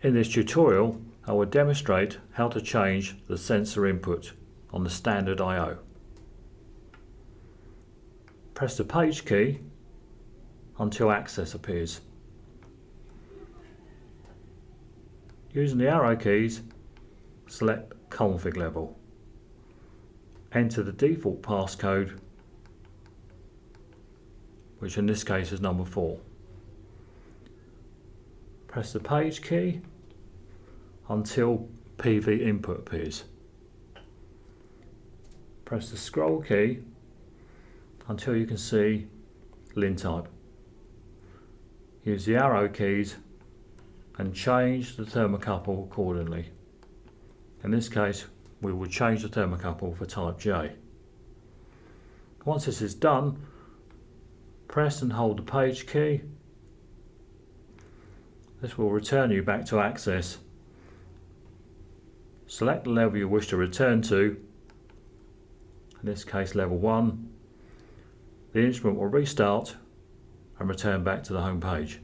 In this tutorial, I will demonstrate how to change the sensor input on the standard I/O. Press the page key until access appears. Using the arrow keys, select config level. Enter the default passcode, which in this case is number 4. Press the page key until PV input appears. Press the scroll key until you can see lin type. Use the arrow keys and change the thermocouple accordingly. In this case, we will change the thermocouple for type J. Once this is done, press and hold the page key. This will return you back to access. Select the level you wish to return to, in this case level 1. The instrument will restart and return back to the home page.